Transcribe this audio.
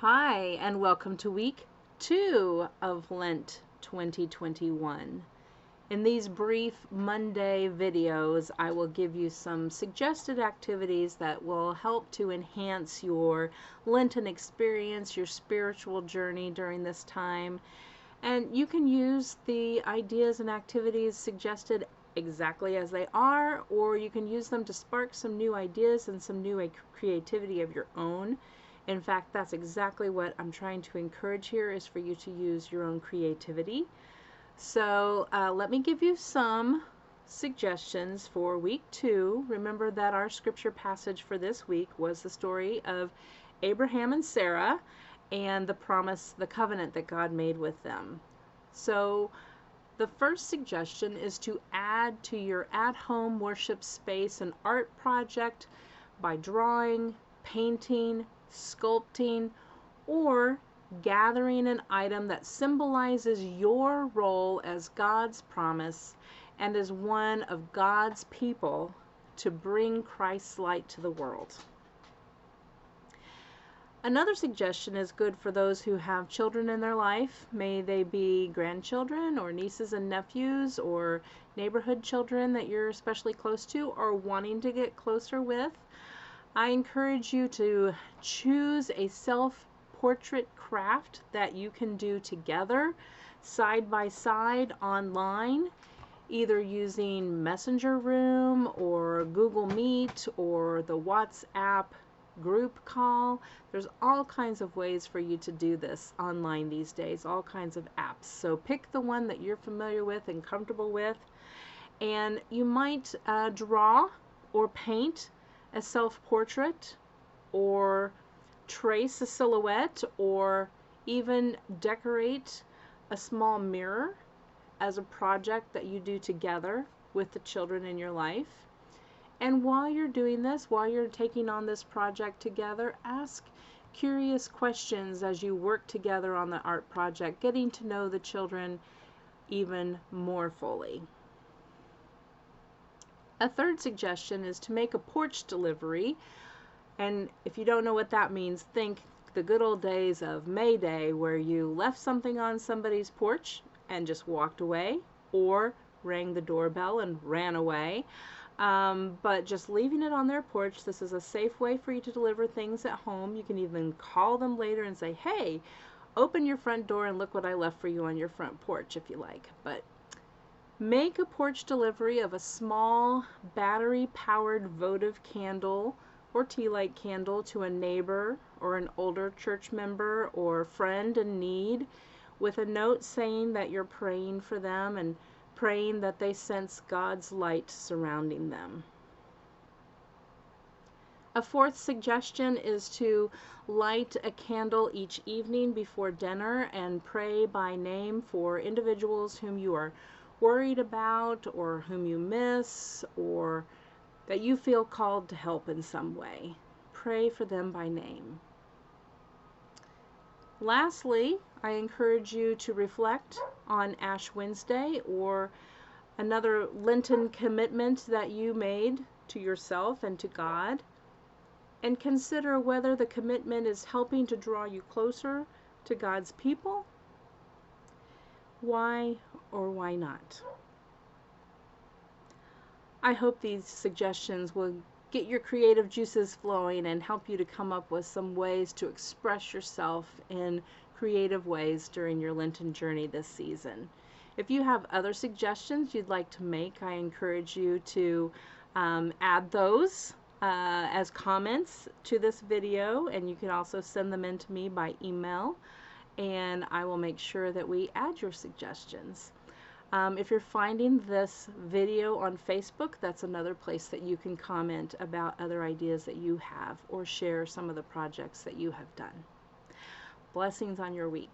Hi, and welcome to week 2 of Lent 2021. In these brief Monday videos, I will give you some suggested activities that will help to enhance your Lenten experience, your spiritual journey during this time. And you can use the ideas and activities suggested exactly as they are, or you can use them to spark some new ideas and some new creativity of your own. In fact, that's exactly what I'm trying to encourage here, is for you to use your own creativity. So let me give you some suggestions for week 2. Remember that our scripture passage for this week was the story of Abraham and Sarah and the promise, the covenant that God made with them. So the first suggestion is to add to your at-home worship space an art project by drawing, painting, sculpting, or gathering an item that symbolizes your role as God's promise and as one of God's people to bring Christ's light to the world. Another suggestion is good for those who have children in their life. May they be grandchildren or nieces and nephews or neighborhood children that you're especially close to or wanting to get closer with. I encourage you to choose a self-portrait craft that you can do together, side by side, online, either using Messenger Room or Google Meet or the WhatsApp group call. There's all kinds of ways for you to do this online these days, all kinds of apps. So pick the one that you're familiar with and comfortable with, and you might draw or paint a self-portrait, or trace a silhouette, or even decorate a small mirror as a project that you do together with the children in your life. And while you're doing this, while you're taking on this project together, ask curious questions as you work together on the art project, getting to know the children even more fully. A third suggestion is to make a porch delivery, and if you don't know what that means, think the good old days of May Day, where you left something on somebody's porch and just walked away, or rang the doorbell and ran away. But just leaving it on their porch. This is a safe way for you to deliver things at home. You can even call them later and say, hey, open your front door and look what I left for you on your front porch, if you like. But make a porch delivery of a small battery-powered votive candle or tea light candle to a neighbor or an older church member or friend in need, with a note saying that you're praying for them and praying that they sense God's light surrounding them. A fourth suggestion is to light a candle each evening before dinner and pray by name for individuals whom you are worried about or whom you miss or that you feel called to help in some way. Pray for them by name. Lastly, I encourage you to reflect on Ash Wednesday or another Lenten commitment that you made to yourself and to God, and consider whether the commitment is helping to draw you closer to God's people. Why or why not? I hope these suggestions will get your creative juices flowing and help you to come up with some ways to express yourself in creative ways during your Lenten journey this season. If you have other suggestions you'd like to make, I encourage you to add those as comments to this video, and you can also send them in to me by email, and I will make sure that we add your suggestions. If you're finding this video on Facebook, that's another place that you can comment about other ideas that you have or share some of the projects that you have done. Blessings on your week.